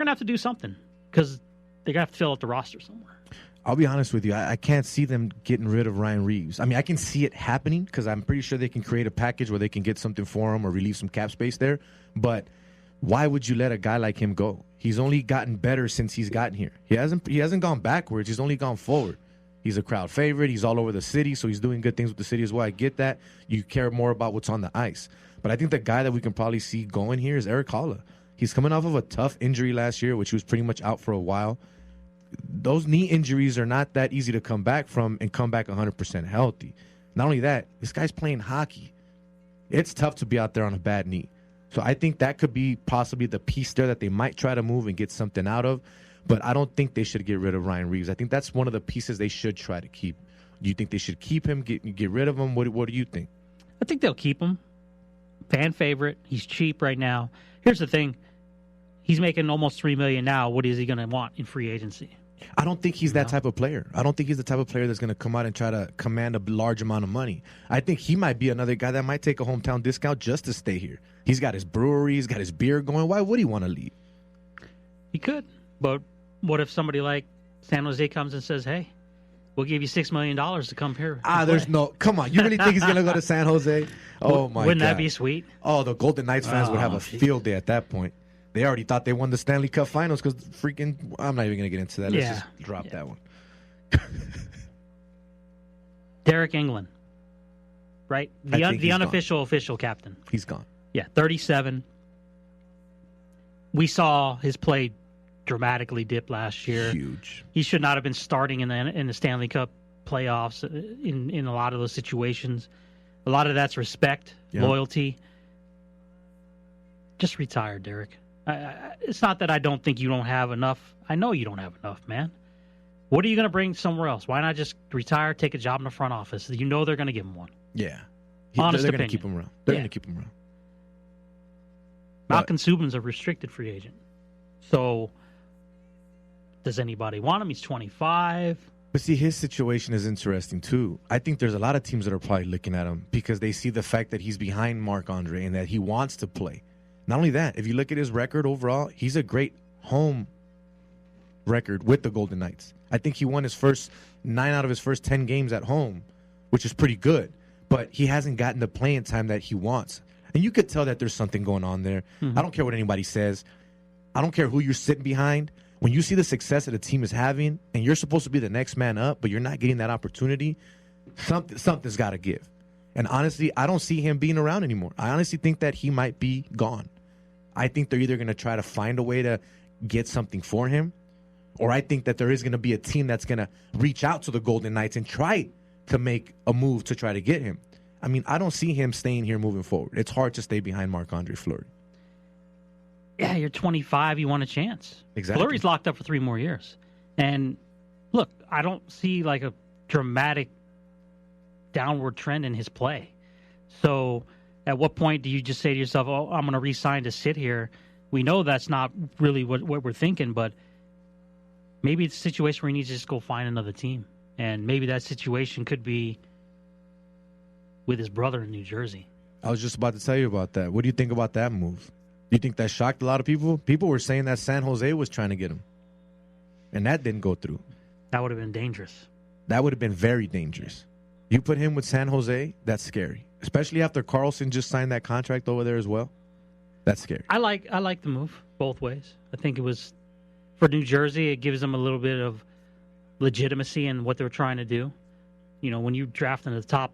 going to have to do something because they're going to have to fill out the roster somewhere. I'll be honest with you. I can't see them getting rid of Ryan Reeves. I mean, I can see it happening because I'm pretty sure they can create a package where they can get something for him or relieve some cap space there. But why would you let a guy like him go? He's only gotten better since he's gotten here. He hasn't gone backwards. He's only gone forward. He's a crowd favorite. He's all over the city, so he's doing good things with the city as well. I get that. You care more about what's on the ice. But I think the guy that we can probably see going here is Eric Haula. He's coming off of a tough injury last year, which he was pretty much out for a while. Those knee injuries are not that easy to come back from and come back 100% healthy. Not only that, this guy's playing hockey. It's tough to be out there on a bad knee. So I think that could be possibly the piece there that they might try to move and get something out of. But I don't think they should get rid of Ryan Reeves. I think that's one of the pieces they should try to keep. Do you think they should keep him, get rid of him? What do you think? I think they'll keep him. Fan favorite. He's cheap right now. Here's the thing. He's making almost $3 million now. What is he going to want in free agency? I don't think he's that type of player. I don't think he's the type of player that's going to come out and try to command a large amount of money. I think he might be another guy that might take a hometown discount just to stay here. He's got his brewery. He's got his beer going. Why would he want to leave? He could. But what if somebody like San Jose comes and says, hey, we'll give you $6 million to come here? There's no... Come on. You really think he's going to go to San Jose? Oh, my God. Wouldn't that be sweet? Oh, the Golden Knights fans would have a field day at that point. They already thought they won the Stanley Cup Finals because freaking... I'm not even going to get into that. Let's just drop that one. Derek England, right? The unofficial official captain. He's gone. Yeah, 37. We saw his play dramatically dip last year. Huge. He should not have been starting in the Stanley Cup playoffs in a lot of those situations. A lot of that's respect, loyalty. Just retire, Derek. It's not that I don't think you don't have enough. I know you don't have enough, man. What are you going to bring somewhere else? Why not just retire, take a job in the front office? You know they're going to give him one. Yeah. Honest they're opinion. going to keep him around. They're going to keep him around. Malcolm Subban's a restricted free agent. So does anybody want him? He's 25. But see, his situation is interesting, too. I think there's a lot of teams that are probably looking at him because they see the fact that he's behind Marc-Andre and that he wants to play. Not only that, if you look at his record overall, he's a great home record with the Golden Knights. I think he won his first 9 out of his first 10 games at home, which is pretty good. But he hasn't gotten the playing time that he wants. And you could tell that there's something going on there. Mm-hmm. I don't care what anybody says. I don't care who you're sitting behind. When you see the success that the team is having and you're supposed to be the next man up, but you're not getting that opportunity, something's got to give. And honestly, I don't see him being around anymore. I honestly think that he might be gone. I think they're either going to try to find a way to get something for him, or I think that there is going to be a team that's going to reach out to the Golden Knights and try to make a move to try to get him. I mean, I don't see him staying here moving forward. It's hard to stay behind Marc-Andre Fleury. Yeah, you're 25. You want a chance. Exactly. Fleury's locked up for 3 more years. And look, I don't see like a dramatic downward trend in his play. So at what point do you just say to yourself, oh, I'm going to re-sign to sit here? We know that's not really what we're thinking, but maybe it's a situation where he needs to just go find another team. And maybe that situation could be with his brother in New Jersey. I was just about to tell you about that. What do you think about that move? Do you think that shocked a lot of people? People were saying that San Jose was trying to get him. And that didn't go through. That would have been dangerous. That would have been very dangerous. You put him with San Jose, that's scary. Especially after Karlsson just signed that contract over there as well. That's scary. I like the move both ways. I think it was for New Jersey, it gives them a little bit of legitimacy in what they're trying to do. You know, when you draft in the top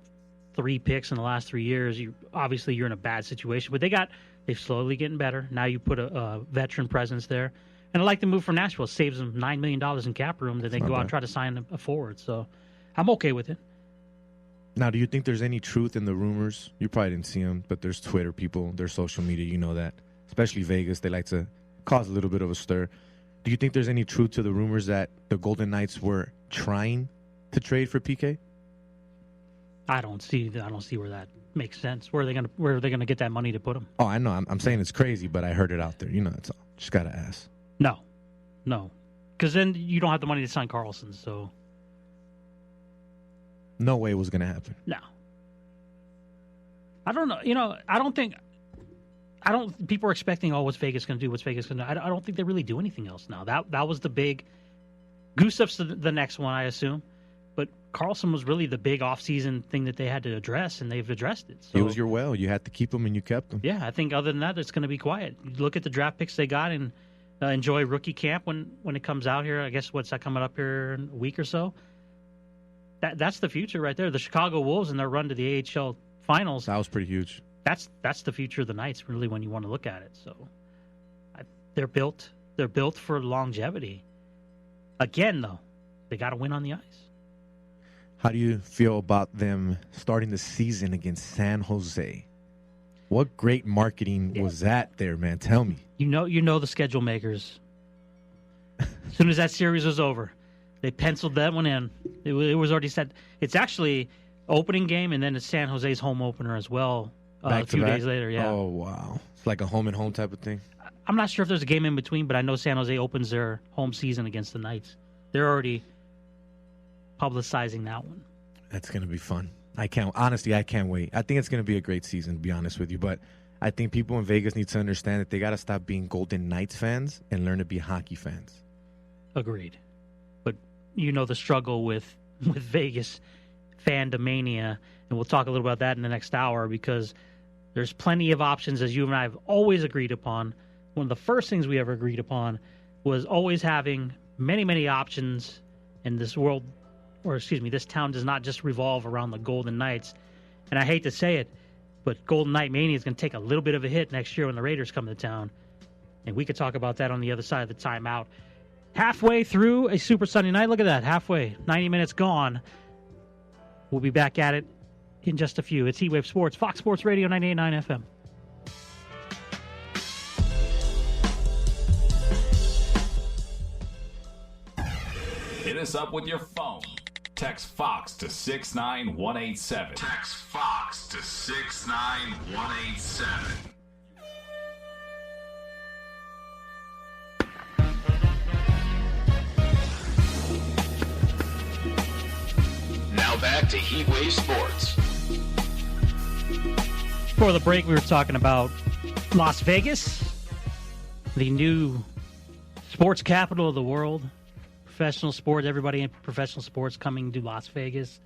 3 picks in the last 3 years, you're in a bad situation. But they're slowly getting better. Now you put a veteran presence there. And I like the move from Nashville. It saves them $9 million in cap room that they go out and try to sign a forward. So I'm okay with it. Now, do you think there's any truth in the rumors? You probably didn't see them, but there's Twitter people, there's social media, you know that. Especially Vegas, they like to cause a little bit of a stir. Do you think there's any truth to the rumors that the Golden Knights were trying to trade for PK? I don't see where that makes sense. Where are they gonna get that money to put him? Oh, I know. I'm saying it's crazy, but I heard it out there. You know, that's all. Just gotta ask. No, because then you don't have the money to sign Karlsson. So no way it was gonna happen. No, I don't know. You know, I I don't. People are expecting, what's Vegas going to do? What's Vegas going to do? I don't think they really do anything else now. That was the big. Gustaf's the next one, I assume. But Karlsson was really the big off-season thing that they had to address, and they've addressed it. So, it was your well. You had to keep him, and you kept him. Yeah, I think other than that, it's going to be quiet. You look at the draft picks they got and enjoy rookie camp when it comes out here. I guess what's that coming up here in a week or so? That's the future right there. The Chicago Wolves and their run to the AHL finals. That was pretty huge. That's the future of the Knights, really, when you want to look at it. So they're built for longevity. Again, though, they got to win on the ice. How do you feel about them starting the season against San Jose? What great marketing was that there, man? Tell me. You know the schedule makers. As soon as that series was over, they penciled that one in. It was already set. It's actually opening game, and then it's San Jose's home opener as well. A few days later, yeah. Oh, wow. It's like a home-and-home type of thing? I'm not sure if there's a game in between, but I know San Jose opens their home season against the Knights. They're already publicizing that one. That's going to be fun. I can't wait. I think it's going to be a great season, to be honest with you. But I think people in Vegas need to understand that they got to stop being Golden Knights fans and learn to be hockey fans. Agreed. But you know the struggle with Vegas fandomania, and we'll talk a little about that in the next hour because there's plenty of options, as you and I have always agreed upon. One of the first things we ever agreed upon was always having many, many options in this world, this town does not just revolve around the Golden Knights. And I hate to say it, but Golden Knight Mania is going to take a little bit of a hit next year when the Raiders come to town. And we could talk about that on the other side of the timeout. Halfway through a Super Sunday night. Look at that. Halfway. 90 minutes gone. We'll be back at it in just a few. It's Heatwave Sports, Fox Sports Radio 98.9 FM. Hit us up with your phone. Text Fox to 69187. Text Fox to 69187. Now back to Heatwave Sports. Before the break, we were talking about Las Vegas, the new sports capital of the world. Professional sports, everybody in professional sports coming to Las Vegas.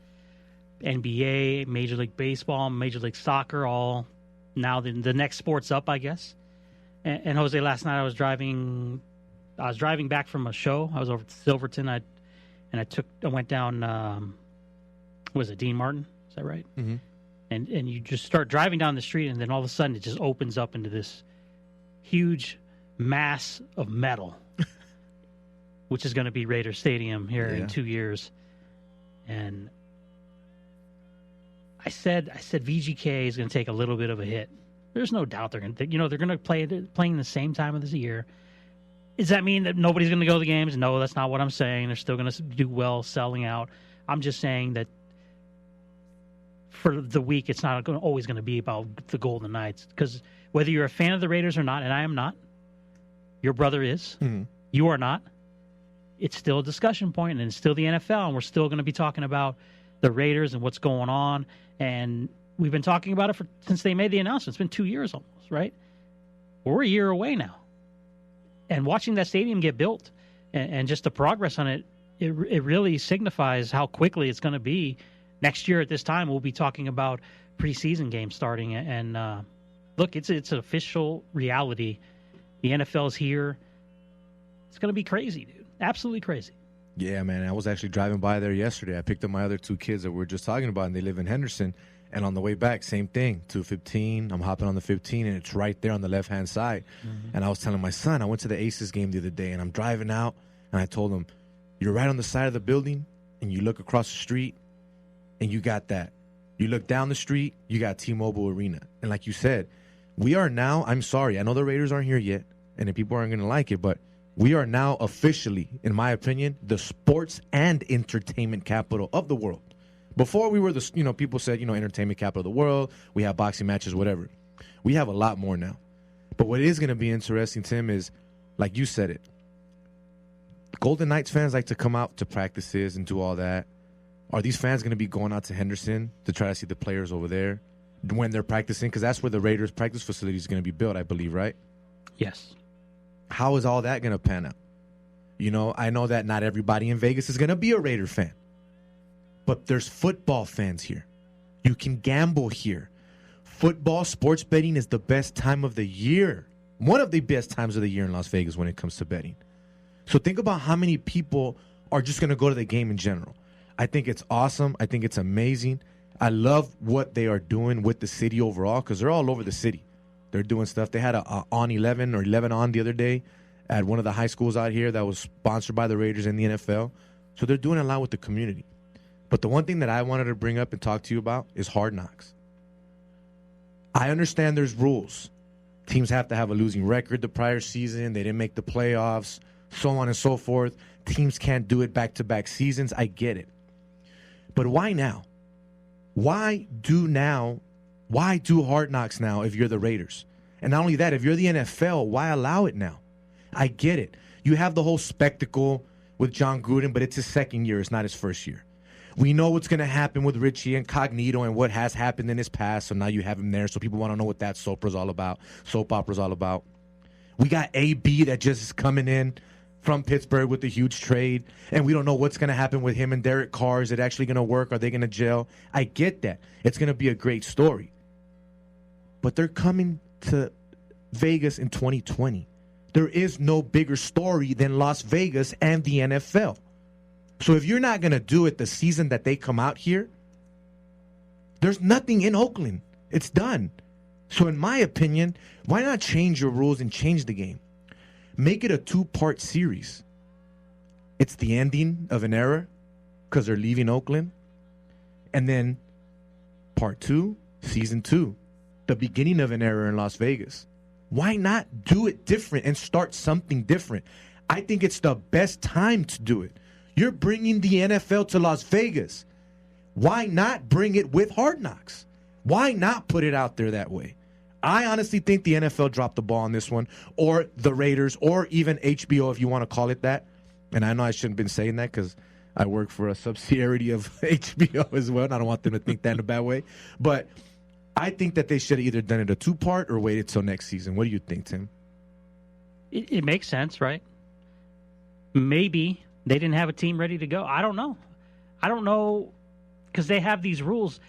NBA, Major League Baseball, Major League Soccer, all now the next sport's up, I guess. And Jose, last night I was driving back from a show. I was over at Silverton. I went down. Was it Dean Martin? Is that right? Mm-hmm. And you just start driving down the street, and then all of a sudden it just opens up into this huge mass of metal, which is going to be Raiders Stadium here in 2 years. And I said VGK is going to take a little bit of a hit. There's no doubt they're going to playing the same time of this year. Does that mean that nobody's going to go to the games? No, that's not what I'm saying. They're still going to do well selling out. I'm just saying that for the week, it's not always going to be about the Golden Knights. Because whether you're a fan of the Raiders or not, and I am not, your brother is, you are not, it's still a discussion point, and it's still the NFL, and we're still going to be talking about the Raiders and what's going on. And we've been talking about it since they made the announcement. It's been 2 years almost, right? We're a year away now. And watching that stadium get built and just the progress on it, it really signifies how quickly it's going to be. Next year at this time, we'll be talking about preseason games starting. And look, it's an official reality. The NFL is here. It's going to be crazy, dude. Absolutely crazy. Yeah, man. I was actually driving by there yesterday. I picked up my other two kids that we were just talking about, and they live in Henderson. And on the way back, same thing, 215. I'm hopping on the 15, and it's right there on the left-hand side. Mm-hmm. And I was telling my son, I went to the Aces game the other day, and I'm driving out, and I told him, you're right on the side of the building, and you look across the street, and you got that. You look down the street, you got T-Mobile Arena. And like you said, we are now, I'm sorry, I know the Raiders aren't here yet, and the people aren't going to like it, but we are now officially, in my opinion, the sports and entertainment capital of the world. Before we were the, people said, entertainment capital of the world. We have boxing matches, whatever. We have a lot more now. But what is going to be interesting, Tim, is, like you said it, Golden Knights fans like to come out to practices and do all that. Are these fans going to be going out to Henderson to try to see the players over there? when they're practicing, because that's where the Raiders practice facility is going to be built, I believe, right? Yes. How is all that going to pan out? You know, I know that not everybody in Vegas is going to be a Raider fan, but there's football fans here. You can gamble here. Football, sports betting is the best time of the year. One of the best times of the year in Las Vegas when it comes to betting. So think about how many people are just going to go to the game in general. I think it's awesome. I think it's amazing. I love what they are doing with the city overall because they're all over the city. They're doing stuff. They had a On 11 or 11 On the other day at one of the high schools out here that was sponsored by the Raiders and the NFL. So they're doing a lot with the community. But the one thing that I wanted to bring up and talk to you about is Hard Knocks. I understand there's rules. Teams have to have a losing record the prior season. They didn't make the playoffs, so on and so forth. Teams can't do it back-to-back seasons. I get it. But why now? Why do Hard Knocks now if you're the Raiders? And not only that, if you're the NFL, why allow it now? I get it. You have the whole spectacle with John Gruden, but it's his second year. It's not his first year. We know what's going to happen with Richie Incognito and what has happened in his past, so now you have him there, so people want to know what that soap opera's all about. We got AB that just is coming in from Pittsburgh with a huge trade, and we don't know what's going to happen with him and Derek Carr. Is it actually going to work? Are they going to gel? I get that. It's going to be a great story. But they're coming to Vegas in 2020. There is no bigger story than Las Vegas and the NFL. So if you're not going to do it the season that they come out here, there's nothing in Oakland. It's done. So in my opinion, why not change your rules and change the game? Make it a 2-part series. It's the ending of an era because they're leaving Oakland. And then part 2, season 2, the beginning of an era in Las Vegas. Why not do it different and start something different? I think it's the best time to do it. You're bringing the NFL to Las Vegas. Why not bring it with Hard Knocks? Why not put it out there that way? I honestly think the NFL dropped the ball on this one, or the Raiders, or even HBO, if you want to call it that. And I know I shouldn't have been saying that because I work for a subsidiary of HBO as well, and I don't want them to think that in a bad way. But I think that they should have either done it a 2-part or waited till next season. What do you think, Tim? It makes sense, right? Maybe they didn't have a team ready to go. I don't know because they have these rules.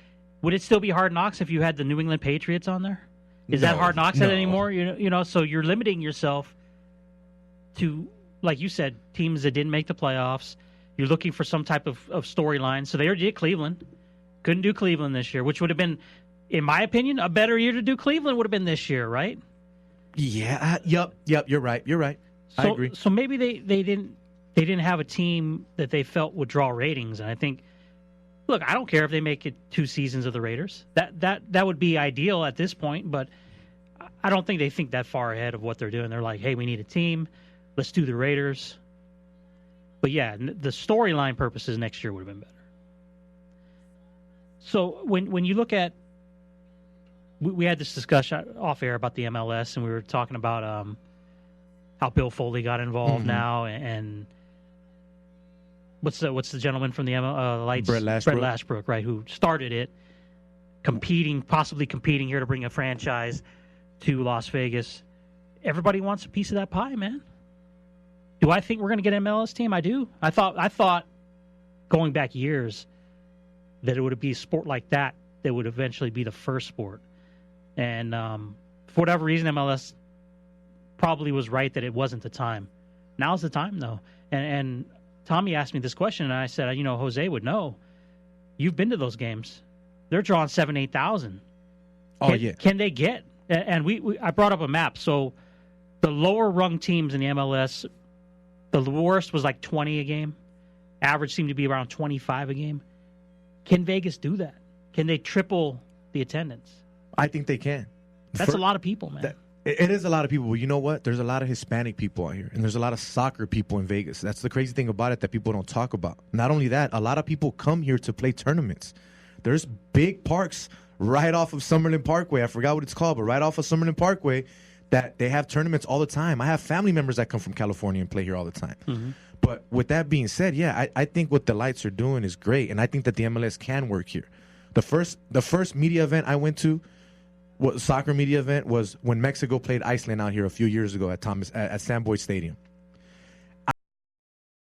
Would it still be Hard Knocks if you had the New England Patriots on there? Is that Hard Knocks anymore? You know, so you're limiting yourself to, like you said, teams that didn't make the playoffs. You're looking for some type of storyline. So they already did Cleveland. Couldn't do Cleveland this year, which would have been, in my opinion, a better year to do Cleveland would have been this year, right? Yeah. Yep. You're right. I agree. So maybe they didn't have a team that they felt would draw ratings, and I think. Look, I don't care if they make it 2 seasons of the Raiders. That would be ideal at this point, but I don't think they think that far ahead of what they're doing. They're like, hey, we need a team. Let's do the Raiders. But, yeah, the storyline purposes next year would have been better. So when you look at – we had this discussion off air about the MLS, and we were talking about how Bill Foley got involved now and – What's the gentleman from the Lights? Brett Lashbrook, right, who started it, possibly competing here to bring a franchise to Las Vegas. Everybody wants a piece of that pie, man. Do I think we're going to get an MLS team? I do. I thought going back years that it would be a sport like that would eventually be the first sport. And for whatever reason, MLS probably was right that it wasn't the time. Now's the time, though. And Tommy asked me this question, and I said, Jose would know. You've been to those games. They're drawing 7,000, 8,000. Yeah. Can they get? And I brought up a map. So the lower rung teams in the MLS, the worst was like 20 a game. Average seemed to be around 25 a game. Can Vegas do that? Can they triple the attendance? I think they can. That's a lot of people, man. It is a lot of people. But you know what? There's a lot of Hispanic people out here, and there's a lot of soccer people in Vegas. That's the crazy thing about it that people don't talk about. Not only that, a lot of people come here to play tournaments. There's big parks right off of Summerlin Parkway. I forgot what it's called, but right off of Summerlin Parkway that they have tournaments all the time. I have family members that come from California and play here all the time. Mm-hmm. But with that being said, yeah, I think what the Lights are doing is great, and I think that the MLS can work here. The first media event I went to, soccer media event, was when Mexico played Iceland out here a few years ago at Sam Boyd Stadium.